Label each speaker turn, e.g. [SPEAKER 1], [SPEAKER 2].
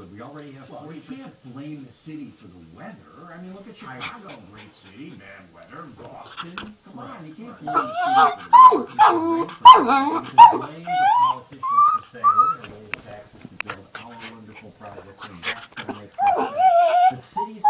[SPEAKER 1] good. We already have
[SPEAKER 2] Well, you can't blame the city for the weather. I mean, look at Chicago, great city, bad weather. Boston, come on, you can't blame the city for the weather.
[SPEAKER 1] You can blame the politicians for saying we're going to raise taxes to build our wonderful projects, and that's going to make us better. The cities